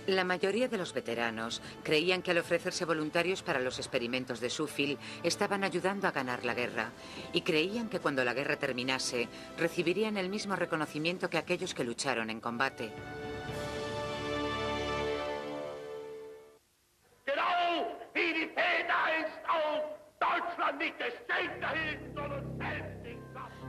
La mayoría de los veteranos creían que al ofrecerse voluntarios para los experimentos de Suffield estaban ayudando a ganar la guerra, y creían que cuando la guerra terminase recibirían el mismo reconocimiento que aquellos que lucharon en combate.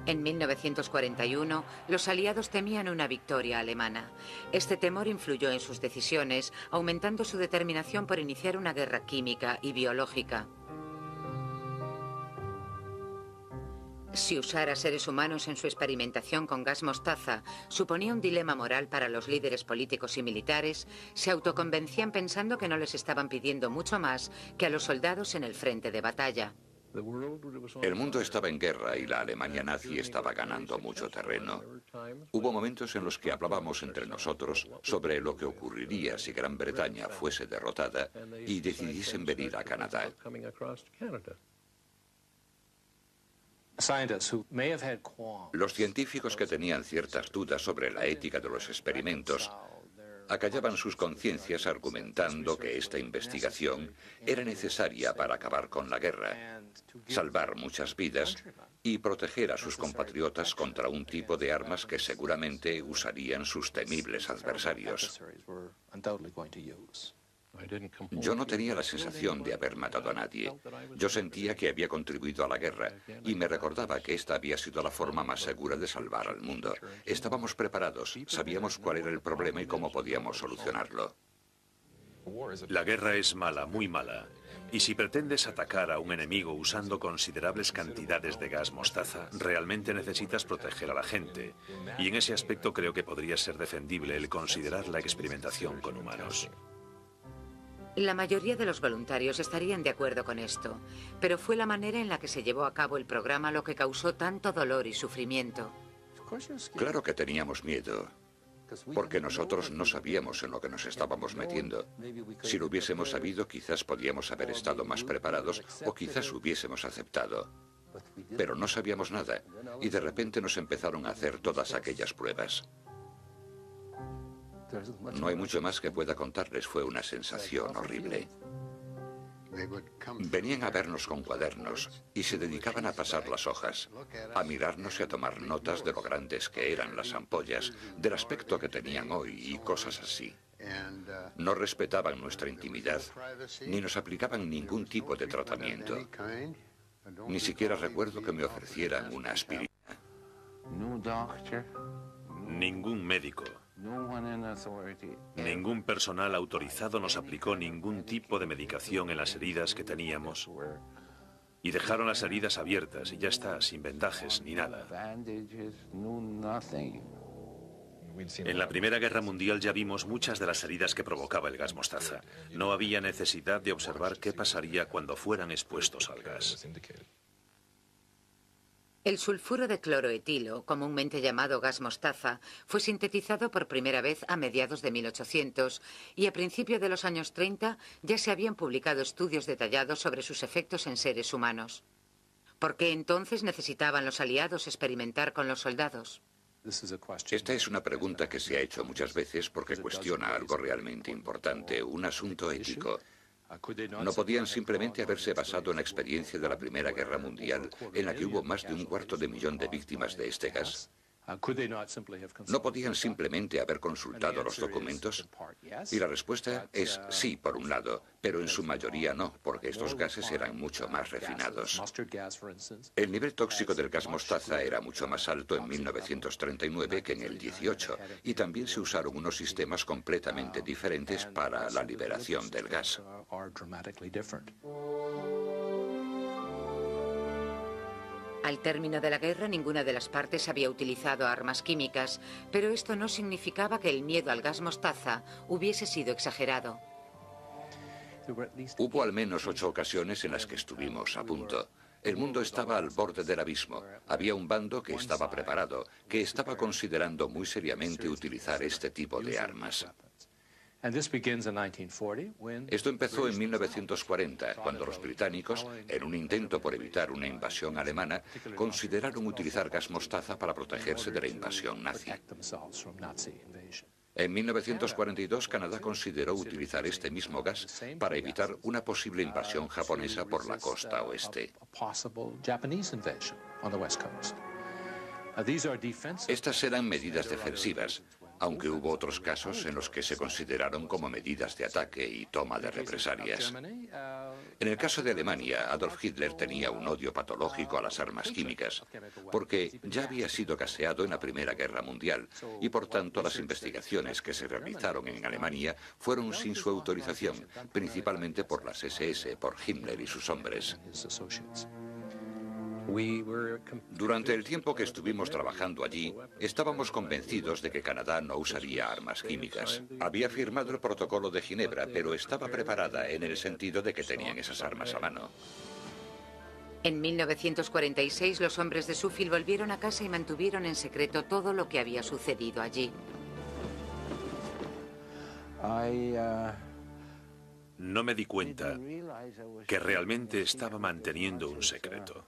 En 1941, los aliados temían una victoria alemana. Este temor influyó en sus decisiones, aumentando su determinación por iniciar una guerra química y biológica. Si usar a seres humanos en su experimentación con gas mostaza suponía un dilema moral para los líderes políticos y militares, se autoconvencían pensando que no les estaban pidiendo mucho más que a los soldados en el frente de batalla. El mundo estaba en guerra y la Alemania nazi estaba ganando mucho terreno. Hubo momentos en los que hablábamos entre nosotros sobre lo que ocurriría si Gran Bretaña fuese derrotada y decidiesen venir a Canadá. Los científicos que tenían ciertas dudas sobre la ética de los experimentos acallaban sus conciencias argumentando que esta investigación era necesaria para acabar con la guerra, salvar muchas vidas y proteger a sus compatriotas contra un tipo de armas que seguramente usarían sus temibles adversarios. Yo no tenía la sensación de haber matado a nadie. Yo sentía que había contribuido a la guerra y me recordaba que esta había sido la forma más segura de salvar al mundo. Estábamos preparados, sabíamos cuál era el problema y cómo podíamos solucionarlo. La guerra es mala, muy mala. Y si pretendes atacar a un enemigo usando considerables cantidades de gas mostaza, realmente necesitas proteger a la gente. Y en ese aspecto creo que podría ser defendible el considerar la experimentación con humanos. La mayoría de los voluntarios estarían de acuerdo con esto, pero fue la manera en la que se llevó a cabo el programa lo que causó tanto dolor y sufrimiento. Claro que teníamos miedo, porque nosotros no sabíamos en lo que nos estábamos metiendo. Si lo hubiésemos sabido, quizás podíamos haber estado más preparados o quizás hubiésemos aceptado. Pero no sabíamos nada, y de repente nos empezaron a hacer todas aquellas pruebas. No hay mucho más que pueda contarles, fue una sensación horrible. Venían a vernos con cuadernos y se dedicaban a pasar las hojas, a mirarnos y a tomar notas de lo grandes que eran las ampollas, del aspecto que tenían hoy y cosas así. No respetaban nuestra intimidad, ni nos aplicaban ningún tipo de tratamiento. Ni siquiera recuerdo que me ofrecieran una aspirina. Ningún médico, ningún personal autorizado nos aplicó ningún tipo de medicación en las heridas que teníamos y dejaron las heridas abiertas y ya está, sin vendajes ni nada. En la Primera Guerra Mundial ya vimos muchas de las heridas que provocaba el gas mostaza. No había necesidad de observar qué pasaría cuando fueran expuestos al gas. El sulfuro de cloroetilo, comúnmente llamado gas mostaza, fue sintetizado por primera vez a mediados de 1800 y a principios de los años 30 ya se habían publicado estudios detallados sobre sus efectos en seres humanos. ¿Por qué entonces necesitaban los aliados experimentar con los soldados? Esta es una pregunta que se ha hecho muchas veces porque cuestiona algo realmente importante, un asunto ético. ¿No podían simplemente haberse basado en la experiencia de la Primera Guerra Mundial, en la que hubo más de 250.000 de víctimas de este gas? ¿No podían simplemente haber consultado los documentos? Y la respuesta es sí, por un lado, pero en su mayoría no, porque estos gases eran mucho más refinados. El nivel tóxico del gas mostaza era mucho más alto en 1939 que en el 18, y también se usaron unos sistemas completamente diferentes para la liberación del gas. Al término de la guerra, ninguna de las partes había utilizado armas químicas, pero esto no significaba que el miedo al gas mostaza hubiese sido exagerado. Hubo al menos 8 ocasiones en las que estuvimos a punto. El mundo estaba al borde del abismo. Había un bando que estaba preparado, que estaba considerando muy seriamente utilizar este tipo de armas. Esto empezó en 1940, cuando los británicos, en un intento por evitar una invasión alemana, consideraron utilizar gas mostaza para protegerse de la invasión nazi. En 1942, Canadá consideró utilizar este mismo gas para evitar una posible invasión japonesa por la costa oeste. Estas eran medidas defensivas, aunque hubo otros casos en los que se consideraron como medidas de ataque y toma de represalias. En el caso de Alemania, Adolf Hitler tenía un odio patológico a las armas químicas, porque ya había sido gaseado en la Primera Guerra Mundial, y por tanto las investigaciones que se realizaron en Alemania fueron sin su autorización, principalmente por las SS, por Himmler y sus hombres. Durante el tiempo que estuvimos trabajando allí, estábamos convencidos de que Canadá no usaría armas químicas. Había firmado el Protocolo de Ginebra, pero estaba preparada en el sentido de que tenían esas armas a mano. En 1946, los hombres de Suffield volvieron a casa y mantuvieron en secreto todo lo que había sucedido allí. No me di cuenta que realmente estaba manteniendo un secreto.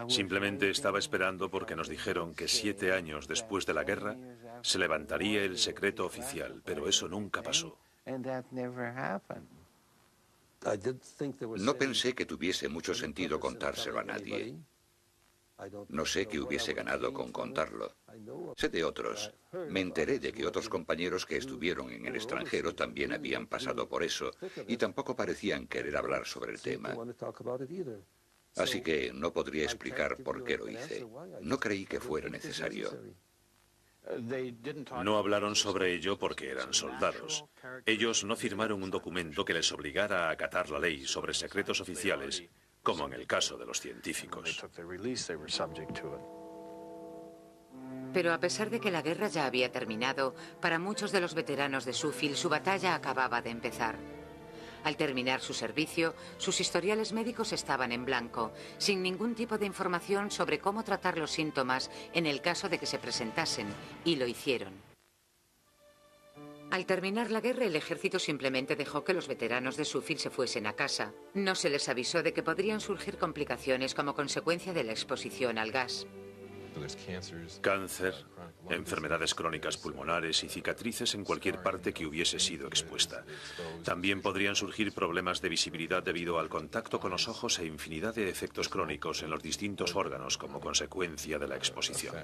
Simplemente estaba esperando porque nos dijeron que 7 años después de la guerra se levantaría el secreto oficial, pero eso nunca pasó. No pensé que tuviese mucho sentido contárselo a nadie. No sé qué hubiese ganado con contarlo. Sé de otros. Me enteré de que otros compañeros que estuvieron en el extranjero también habían pasado por eso y tampoco parecían querer hablar sobre el tema. Así que no podría explicar por qué lo hice. No creí que fuera necesario. No hablaron sobre ello porque eran soldados. Ellos no firmaron un documento que les obligara a acatar la ley sobre secretos oficiales, como en el caso de los científicos. Pero a pesar de que la guerra ya había terminado, para muchos de los veteranos de Suffield su batalla acababa de empezar. Al terminar su servicio, sus historiales médicos estaban en blanco, sin ningún tipo de información sobre cómo tratar los síntomas en el caso de que se presentasen, y lo hicieron. Al terminar la guerra, el ejército simplemente dejó que los veteranos de Suffield se fuesen a casa. No se les avisó de que podrían surgir complicaciones como consecuencia de la exposición al gas. Cáncer, enfermedades crónicas pulmonares y cicatrices en cualquier parte que hubiese sido expuesta. También podrían surgir problemas de visibilidad debido al contacto con los ojos e infinidad de efectos crónicos en los distintos órganos como consecuencia de la exposición.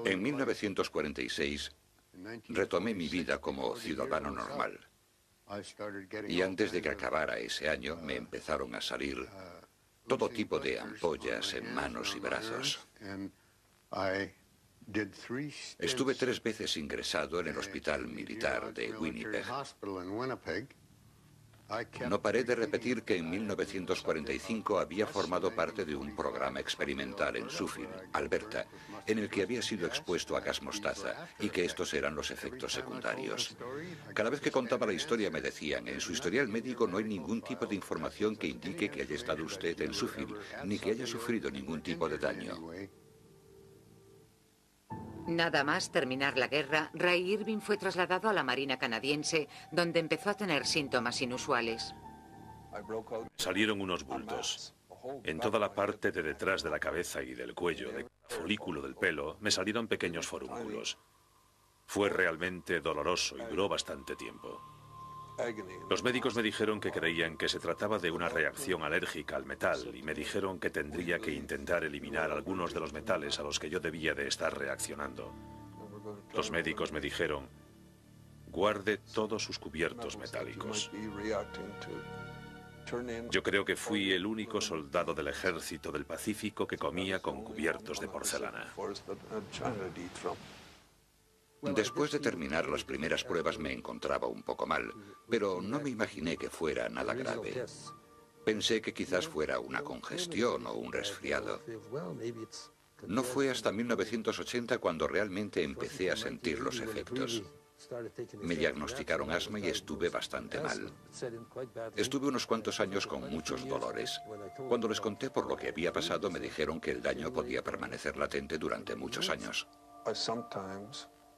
En 1946, retomé mi vida como ciudadano normal. Y antes de que acabara ese año, me empezaron a salir todo tipo de ampollas en manos y brazos. Estuve 3 veces ingresado en el hospital militar de Winnipeg. No paré de repetir que en 1945 había formado parte de un programa experimental en Suffield, Alberta, en el que había sido expuesto a gas mostaza y que estos eran los efectos secundarios. Cada vez que contaba la historia me decían, en su historial médico no hay ningún tipo de información que indique que haya estado usted en Suffield, ni que haya sufrido ningún tipo de daño. Nada más terminar la guerra, Ray Irving fue trasladado a la Marina canadiense, donde empezó a tener síntomas inusuales. Salieron unos bultos. En toda la parte de detrás de la cabeza y del cuello, de cada folículo del pelo, me salieron pequeños forúnculos. Fue realmente doloroso y duró bastante tiempo. Los médicos me dijeron que creían que se trataba de una reacción alérgica al metal y me dijeron que tendría que intentar eliminar algunos de los metales a los que yo debía de estar reaccionando. Los médicos me dijeron, guarde todos sus cubiertos metálicos. Yo creo que fui el único soldado del ejército del Pacífico que comía con cubiertos de porcelana. Después de terminar las primeras pruebas me encontraba un poco mal, pero no me imaginé que fuera nada grave. Pensé que quizás fuera una congestión o un resfriado. No fue hasta 1980 cuando realmente empecé a sentir los efectos. Me diagnosticaron asma y estuve bastante mal. Estuve unos cuantos años con muchos dolores. Cuando les conté por lo que había pasado, me dijeron que el daño podía permanecer latente durante muchos años.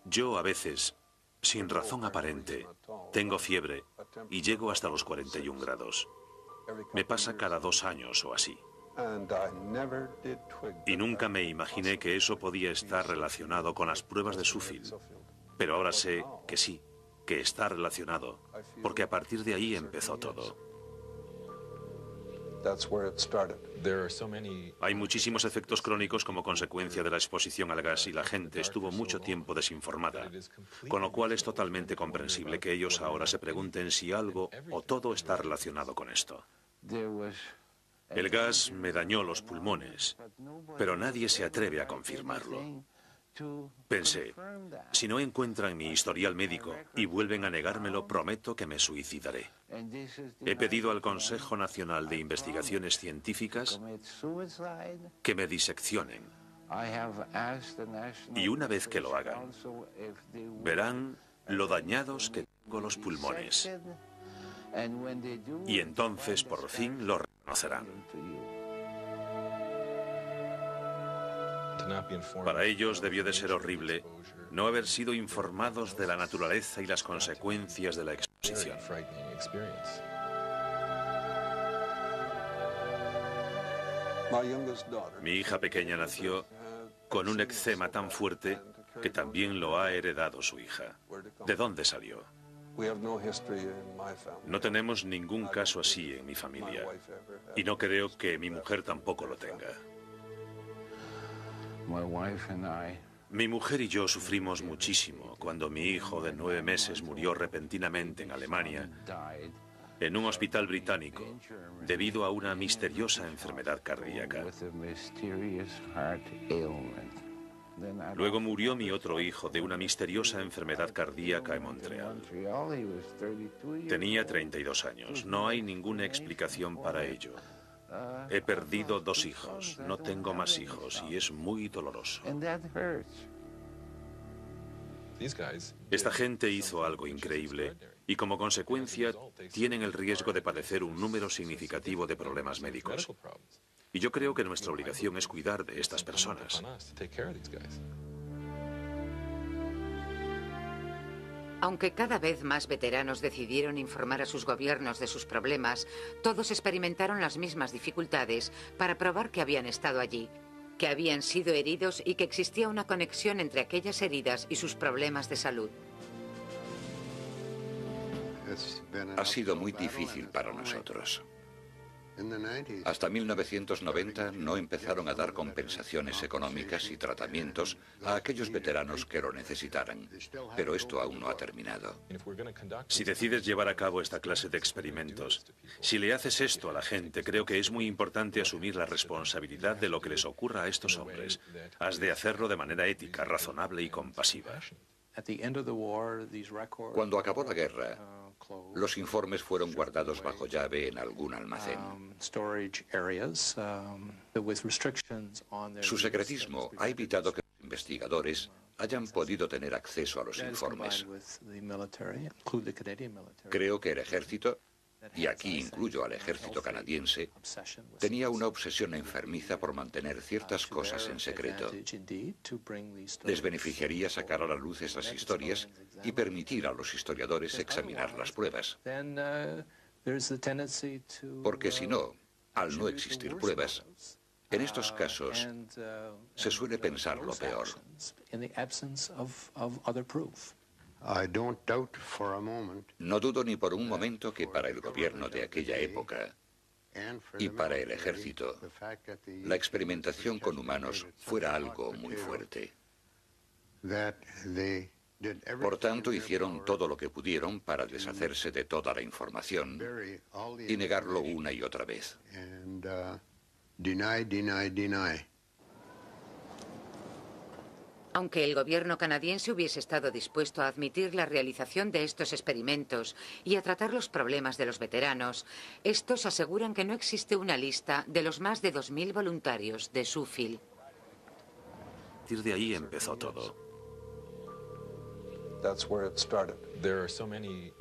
Yo a veces, sin razón aparente, tengo fiebre y llego hasta los 41 grados. Me pasa cada 2 años o así. Y nunca me imaginé que eso podía estar relacionado con las pruebas de Suffield. Pero ahora sé que sí, que está relacionado, porque a partir de ahí empezó todo. Hay muchísimos efectos crónicos como consecuencia de la exposición al gas y la gente estuvo mucho tiempo desinformada, con lo cual es totalmente comprensible que ellos ahora se pregunten si algo o todo está relacionado con esto. El gas me dañó los pulmones, pero nadie se atreve a confirmarlo. Pensé, si no encuentran mi historial médico y vuelven a negármelo, prometo que me suicidaré. He pedido al Consejo Nacional de Investigaciones Científicas que me diseccionen. Y una vez que lo hagan, verán lo dañados que tengo los pulmones. Y entonces, por fin, lo reconocerán. Para ellos debió de ser horrible no haber sido informados de la naturaleza y las consecuencias de la exposición. Mi hija pequeña nació con un eczema tan fuerte que también lo ha heredado su hija. ¿De dónde salió? No tenemos ningún caso así en mi familia y no creo que mi mujer tampoco lo tenga. Mi mujer y yo sufrimos muchísimo cuando mi hijo de 9 meses murió repentinamente en Alemania, en un hospital británico, debido a una misteriosa enfermedad cardíaca. Luego murió mi otro hijo de una misteriosa enfermedad cardíaca en Montreal. Tenía 32 años. No hay ninguna explicación para ello. He perdido 2 hijos, no tengo más hijos y es muy doloroso. Esta gente hizo algo increíble y como consecuencia tienen el riesgo de padecer un número significativo de problemas médicos. Y yo creo que nuestra obligación es cuidar de estas personas. Aunque cada vez más veteranos decidieron informar a sus gobiernos de sus problemas, todos experimentaron las mismas dificultades para probar que habían estado allí, que habían sido heridos y que existía una conexión entre aquellas heridas y sus problemas de salud. Ha sido muy difícil para nosotros. Hasta 1990 no empezaron a dar compensaciones económicas y tratamientos a aquellos veteranos que lo necesitaran. Pero esto aún no ha terminado. Si decides llevar a cabo esta clase de experimentos, si le haces esto a la gente, creo que es muy importante asumir la responsabilidad de lo que les ocurra a estos hombres. Has de hacerlo de manera ética, razonable y compasiva. Cuando acabó la guerra, los informes fueron guardados bajo llave en algún almacén. Su secretismo ha evitado que los investigadores hayan podido tener acceso a los informes. Creo que el ejército, y aquí incluyo al ejército canadiense, tenía una obsesión enfermiza por mantener ciertas cosas en secreto. Les beneficiaría sacar a la luz esas historias y permitir a los historiadores examinar las pruebas. Porque si no, al no existir pruebas, en estos casos se suele pensar lo peor. No dudo ni por un momento que para el gobierno de aquella época y para el ejército, la experimentación con humanos fuera algo muy fuerte. Por tanto, hicieron todo lo que pudieron para deshacerse de toda la información y negarlo una y otra vez. Aunque el gobierno canadiense hubiese estado dispuesto a admitir la realización de estos experimentos y a tratar los problemas de los veteranos, estos aseguran que no existe una lista de los más de 2000 voluntarios de Suffield. A partir de ahí empezó todo.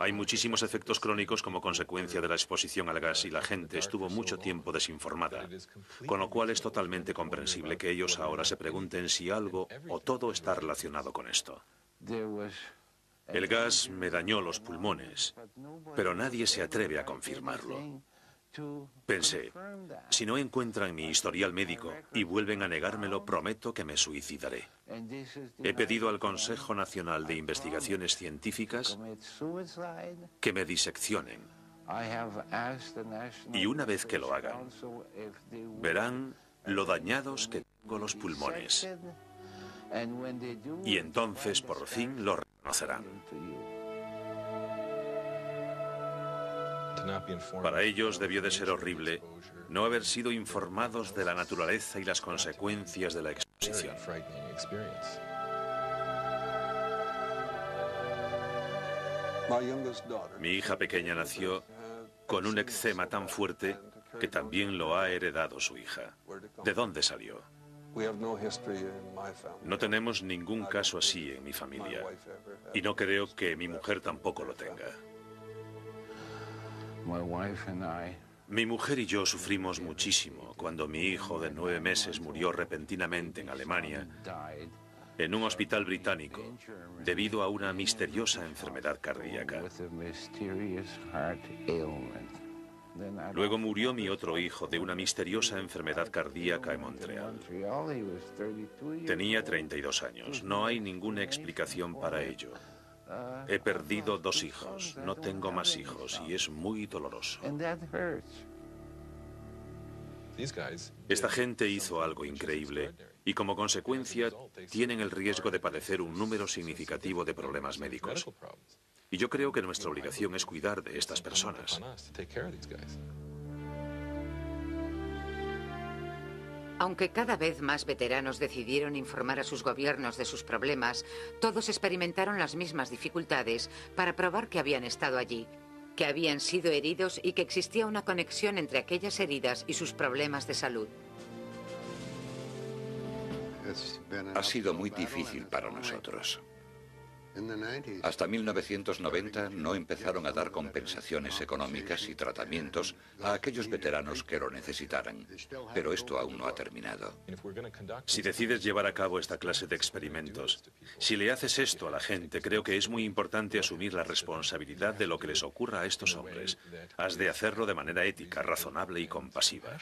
Hay muchísimos efectos crónicos como consecuencia de la exposición al gas y la gente estuvo mucho tiempo desinformada, con lo cual es totalmente comprensible que ellos ahora se pregunten si algo o todo está relacionado con esto. El gas me dañó los pulmones, pero nadie se atreve a confirmarlo. Pensé, si no encuentran mi historial médico y vuelven a negármelo, prometo que me suicidaré. He pedido al Consejo Nacional de Investigaciones Científicas que me diseccionen. Y una vez que lo hagan, verán lo dañados que tengo los pulmones. Y entonces, por fin, lo reconocerán. Para ellos debió de ser horrible no haber sido informados de la naturaleza y las consecuencias de la exposición. Mi hija pequeña nació con un eczema tan fuerte que también lo ha heredado su hija. ¿De dónde salió? No tenemos ningún caso así en mi familia, y no creo que mi mujer tampoco lo tenga. Mi mujer y yo sufrimos muchísimo cuando mi hijo de 9 meses murió repentinamente en Alemania, en un hospital británico, debido a una misteriosa enfermedad cardíaca. Luego murió mi otro hijo de una misteriosa enfermedad cardíaca en Montreal. Tenía 32 años. No hay ninguna explicación para ello. He perdido 2 hijos, no tengo más hijos y es muy doloroso. Esta gente hizo algo increíble y como consecuencia tienen el riesgo de padecer un número significativo de problemas médicos. Y yo creo que nuestra obligación es cuidar de estas personas. Aunque cada vez más veteranos decidieron informar a sus gobiernos de sus problemas, todos experimentaron las mismas dificultades para probar que habían estado allí, que habían sido heridos y que existía una conexión entre aquellas heridas y sus problemas de salud. Ha sido muy difícil para nosotros. Hasta 1990 no empezaron a dar compensaciones económicas y tratamientos a aquellos veteranos que lo necesitaran, pero esto aún no ha terminado. Si decides llevar a cabo esta clase de experimentos, si le haces esto a la gente, creo que es muy importante asumir la responsabilidad de lo que les ocurra a estos hombres. Has de hacerlo de manera ética, razonable y compasiva.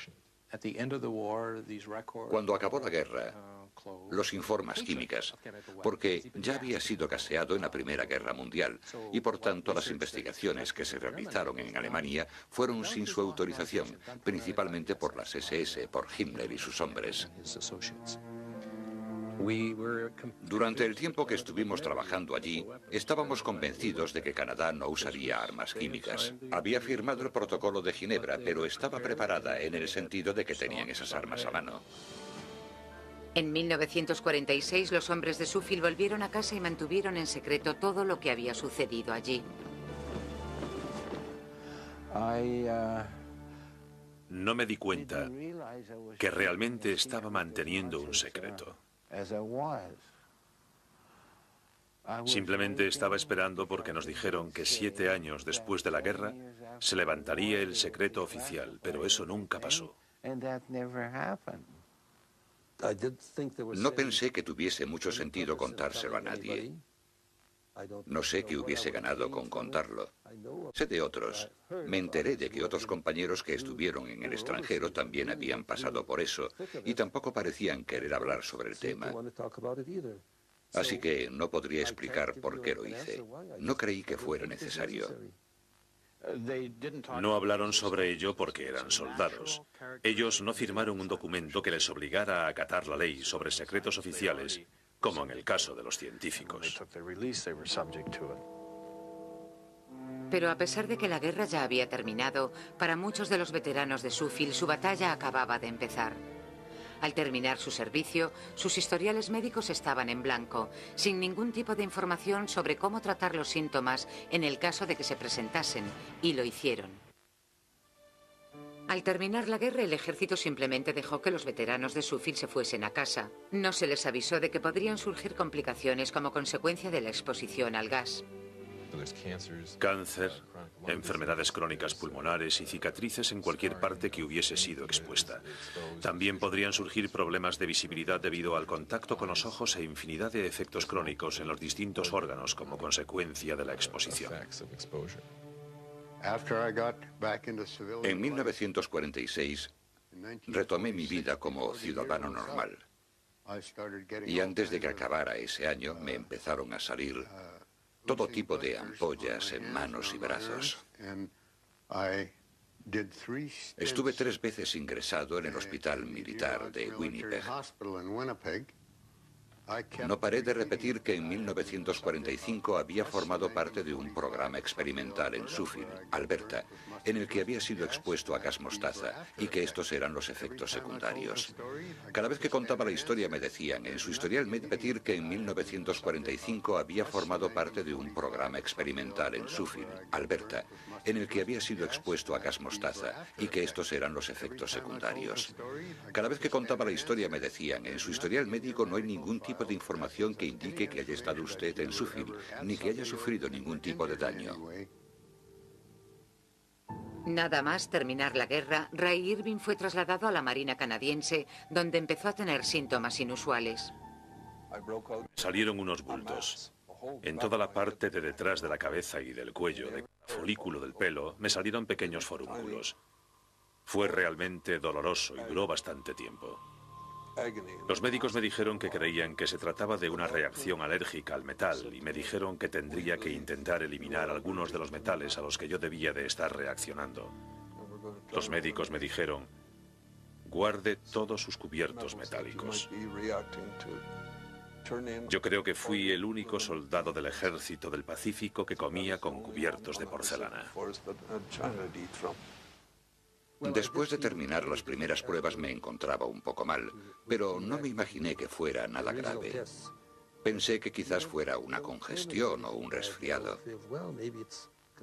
Cuando acabó la guerra, los informes químicas, porque ya había sido gaseado en la Primera Guerra Mundial y por tanto las investigaciones que se realizaron en Alemania fueron sin su autorización, principalmente por las SS, por Himmler y sus hombres. Durante el tiempo que estuvimos trabajando allí, estábamos convencidos de que Canadá no usaría armas químicas. Había firmado el Protocolo de Ginebra, pero estaba preparada en el sentido de que tenían esas armas a mano. En 1946, los hombres de Suffield volvieron a casa y mantuvieron en secreto todo lo que había sucedido allí. No me di cuenta que realmente estaba manteniendo un secreto. Simplemente estaba esperando porque nos dijeron que 7 años después de la guerra se levantaría el secreto oficial, pero eso nunca pasó. No pensé que tuviese mucho sentido contárselo a nadie. No sé qué hubiese ganado con contarlo. Sé de otros. Me enteré de que otros compañeros que estuvieron en el extranjero también habían pasado por eso y tampoco parecían querer hablar sobre el tema. Así que no podría explicar por qué lo hice. No creí que fuera necesario. No hablaron sobre ello porque eran soldados. Ellos no firmaron un documento que les obligara a acatar la ley sobre secretos oficiales, como en el caso de los científicos. Pero a pesar de que la guerra ya había terminado, para muchos de los veteranos de Suffield su batalla acababa de empezar. Al terminar su servicio, sus historiales médicos estaban en blanco, sin ningún tipo de información sobre cómo tratar los síntomas en el caso de que se presentasen, y lo hicieron. Al terminar la guerra, el ejército simplemente dejó que los veteranos de Suffield se fuesen a casa. No se les avisó de que podrían surgir complicaciones como consecuencia de la exposición al gas. Cáncer, enfermedades crónicas pulmonares y cicatrices en cualquier parte que hubiese sido expuesta. También podrían surgir problemas de visibilidad debido al contacto con los ojos e infinidad de efectos crónicos en los distintos órganos como consecuencia de la exposición. En 1946 retomé mi vida como ciudadano normal. Y antes de que acabara ese año me empezaron a salir todo tipo de ampollas en manos y brazos. Estuve 3 veces ingresado en el hospital militar de Winnipeg. No paré de repetir que en 1945 había formado parte de un programa experimental en Sheffield, Alberta, en el que había sido expuesto a gas mostaza y que estos eran los efectos secundarios. Cada vez que contaba la historia me decían, en su historial repetir que en 1945 había formado parte de un programa experimental en Sheffield, Alberta, en el que había sido expuesto a gas mostaza y que estos eran los efectos secundarios. Cada vez que contaba la historia me decían, en su historial médico no hay ningún tipo de información que indique que haya estado usted en Sheffield, ni que haya sufrido ningún tipo de daño. Nada más terminar la guerra, Ray Irving fue trasladado a la Marina canadiense, donde empezó a tener síntomas inusuales. Salieron unos bultos. En toda la parte de detrás de la cabeza y del cuello, de cada folículo del pelo, me salieron pequeños forúnculos. Fue realmente doloroso y duró bastante tiempo. Los médicos me dijeron que creían que se trataba de una reacción alérgica al metal y me dijeron que tendría que intentar eliminar algunos de los metales a los que yo debía de estar reaccionando. Los médicos me dijeron, guarde todos sus cubiertos metálicos. Yo creo que fui el único soldado del ejército del Pacífico que comía con cubiertos de porcelana. Después de terminar las primeras pruebas me encontraba un poco mal, pero no me imaginé que fuera nada grave. Pensé que quizás fuera una congestión o un resfriado.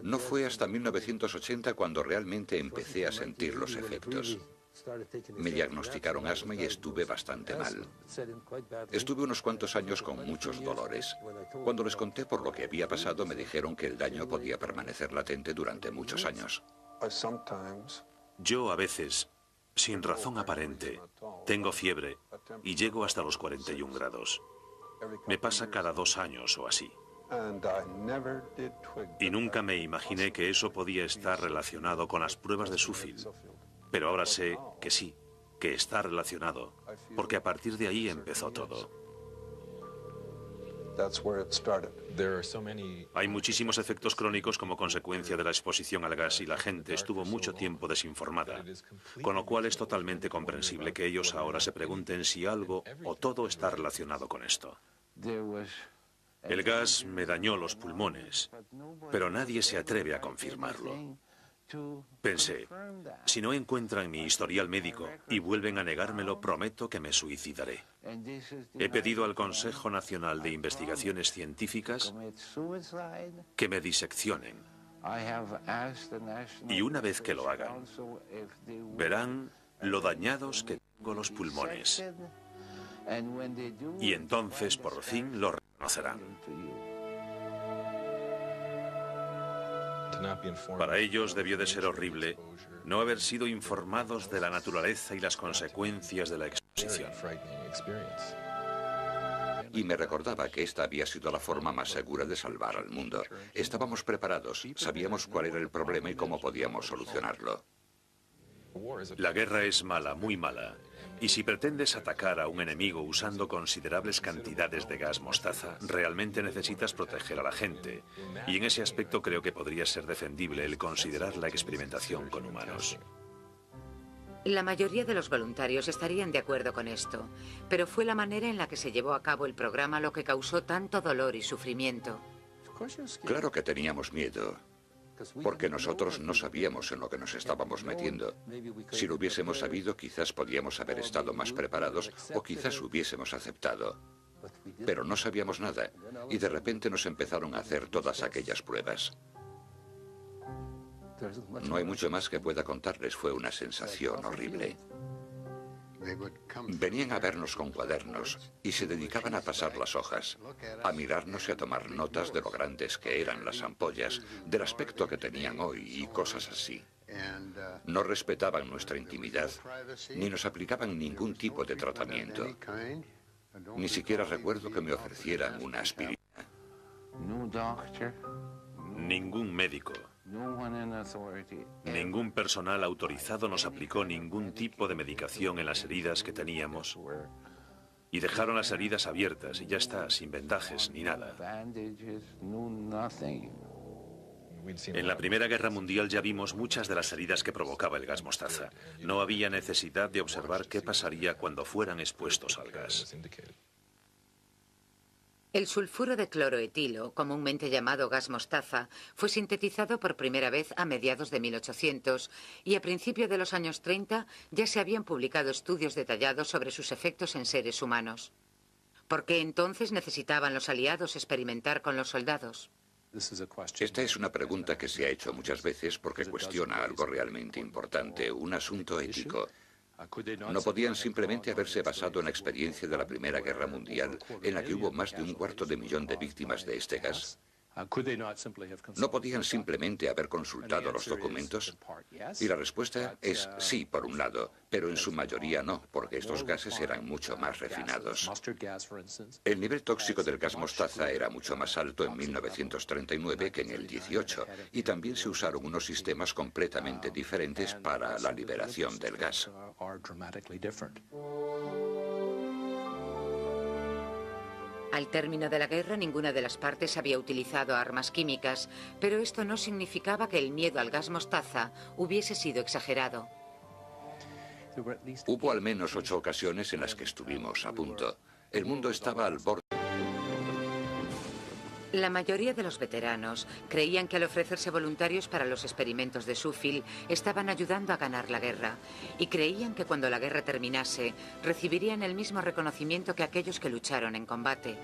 No fue hasta 1980 cuando realmente empecé a sentir los efectos. Me diagnosticaron asma y estuve bastante mal. Estuve unos cuantos años con muchos dolores. Cuando les conté por lo que había pasado, me dijeron que el daño podía permanecer latente durante muchos años. Yo a veces, sin razón aparente, tengo fiebre y llego hasta los 41 grados. Me pasa cada 2 años o así. Y nunca me imaginé que eso podía estar relacionado con las pruebas de Sheffield. Pero ahora sé que sí, que está relacionado, porque a partir de ahí empezó todo. Hay muchísimos efectos crónicos como consecuencia de la exposición al gas y la gente estuvo mucho tiempo desinformada, con lo cual es totalmente comprensible que ellos ahora se pregunten si algo o todo está relacionado con esto. El gas me dañó los pulmones, pero nadie se atreve a confirmarlo. Pensé, si no encuentran mi historial médico y vuelven a negármelo, prometo que me suicidaré. He pedido al Consejo Nacional de Investigaciones Científicas que me diseccionen. Y una vez que lo hagan, verán lo dañados que tengo los pulmones. Y entonces, por fin, lo reconocerán. Para ellos debió de ser horrible no haber sido informados de la naturaleza y las consecuencias de la exposición. Y me recordaba que esta había sido la forma más segura de salvar al mundo. Estábamos preparados, sabíamos cuál era el problema y cómo podíamos solucionarlo. La guerra es mala, muy mala. Y si pretendes atacar a un enemigo usando considerables cantidades de gas mostaza, realmente necesitas proteger a la gente. Y en ese aspecto creo que podría ser defendible el considerar la experimentación con humanos. La mayoría de los voluntarios estarían de acuerdo con esto, pero fue la manera en la que se llevó a cabo el programa lo que causó tanto dolor y sufrimiento. Claro que teníamos miedo, porque nosotros no sabíamos en lo que nos estábamos metiendo. Si lo hubiésemos sabido, quizás podíamos haber estado más preparados o quizás hubiésemos aceptado. Pero no sabíamos nada y de repente nos empezaron a hacer todas aquellas pruebas. No hay mucho más que pueda contarles, fue una sensación horrible. Venían a vernos con cuadernos y se dedicaban a pasar las hojas, a mirarnos y a tomar notas de lo grandes que eran las ampollas, del aspecto que tenían hoy y cosas así. No respetaban nuestra intimidad, ni nos aplicaban ningún tipo de tratamiento. Ni siquiera recuerdo que me ofrecieran una aspirina. Ningún médico, Ningún personal autorizado nos aplicó ningún tipo de medicación en las heridas que teníamos y dejaron las heridas abiertas y ya está, sin vendajes ni nada. En la Primera Guerra Mundial ya vimos muchas de las heridas que provocaba el gas mostaza. No había necesidad de observar qué pasaría cuando fueran expuestos al gas. El sulfuro de cloroetilo, comúnmente llamado gas mostaza, fue sintetizado por primera vez a mediados de 1800 y a principios de los años 30 ya se habían publicado estudios detallados sobre sus efectos en seres humanos. ¿Por qué entonces necesitaban los aliados experimentar con los soldados? Esta es una pregunta que se ha hecho muchas veces porque cuestiona algo realmente importante, un asunto ético. No podían simplemente haberse basado en la experiencia de la Primera Guerra Mundial, en la que hubo más de 250.000 de víctimas de este gas. ¿No podían simplemente haber consultado los documentos? Y la respuesta es sí, por un lado, pero en su mayoría no, porque estos gases eran mucho más refinados. El nivel tóxico del gas mostaza era mucho más alto en 1939 que en el 18, y también se usaron unos sistemas completamente diferentes para la liberación del gas. Al término de la guerra, ninguna de las partes había utilizado armas químicas, pero esto no significaba que el miedo al gas mostaza hubiese sido exagerado. Hubo al menos 8 ocasiones en las que estuvimos a punto. El mundo estaba al borde. La mayoría de los veteranos creían que al ofrecerse voluntarios para los experimentos de Suffield estaban ayudando a ganar la guerra y creían que cuando la guerra terminase recibirían el mismo reconocimiento que aquellos que lucharon en combate.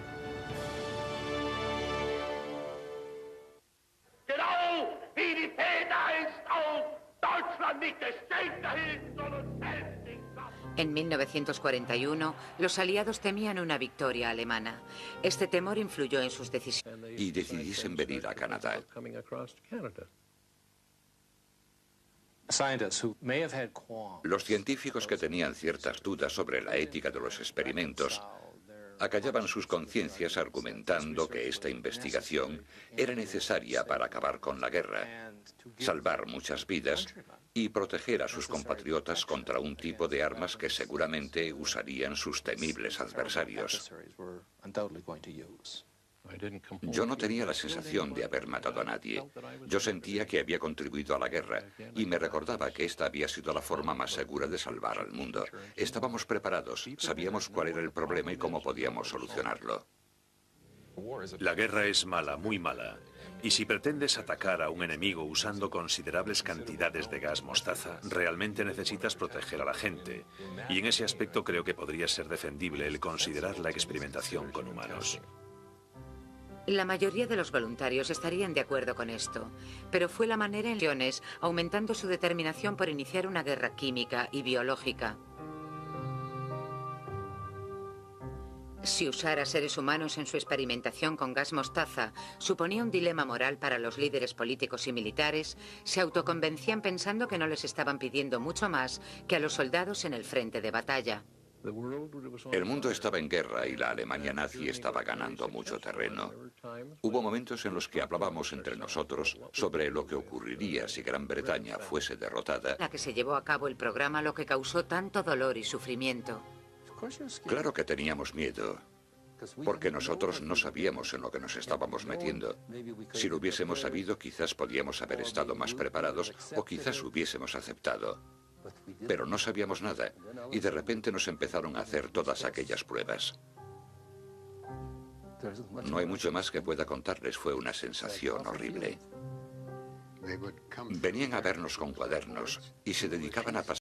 En 1941, los aliados temían una victoria alemana. Este temor influyó en sus decisiones. Y decidiesen venir a Canadá. Los científicos que tenían ciertas dudas sobre la ética de los experimentos acallaban sus conciencias argumentando que esta investigación era necesaria para acabar con la guerra, salvar muchas vidas y proteger a sus compatriotas contra un tipo de armas que seguramente usarían sus temibles adversarios. Yo no tenía la sensación de haber matado a nadie. Yo sentía que había contribuido a la guerra y me recordaba que esta había sido la forma más segura de salvar al mundo. Estábamos preparados, sabíamos cuál era el problema y cómo podíamos solucionarlo. La guerra es mala, muy mala. Y si pretendes atacar a un enemigo usando considerables cantidades de gas mostaza, realmente necesitas proteger a la gente. Y en ese aspecto creo que podría ser defendible el considerar la experimentación con humanos. La mayoría de los voluntarios estarían de acuerdo con esto, pero fue la manera en que naciones aumentando su determinación por iniciar una guerra química y biológica. Si usar a seres humanos en su experimentación con gas mostaza suponía un dilema moral para los líderes políticos y militares, se autoconvencían pensando que no les estaban pidiendo mucho más que a los soldados en el frente de batalla. El mundo estaba en guerra y la Alemania nazi estaba ganando mucho terreno. Hubo momentos en los que hablábamos entre nosotros sobre lo que ocurriría si Gran Bretaña fuese derrotada. La que se llevó a cabo el programa, lo que causó tanto dolor y sufrimiento. Claro que teníamos miedo, porque nosotros no sabíamos en lo que nos estábamos metiendo. Si lo hubiésemos sabido, quizás podíamos haber estado más preparados o quizás hubiésemos aceptado. Pero no sabíamos nada, y de repente nos empezaron a hacer todas aquellas pruebas. No hay mucho más que pueda contarles, fue una sensación horrible. Venían a vernos con cuadernos y se dedicaban a pasar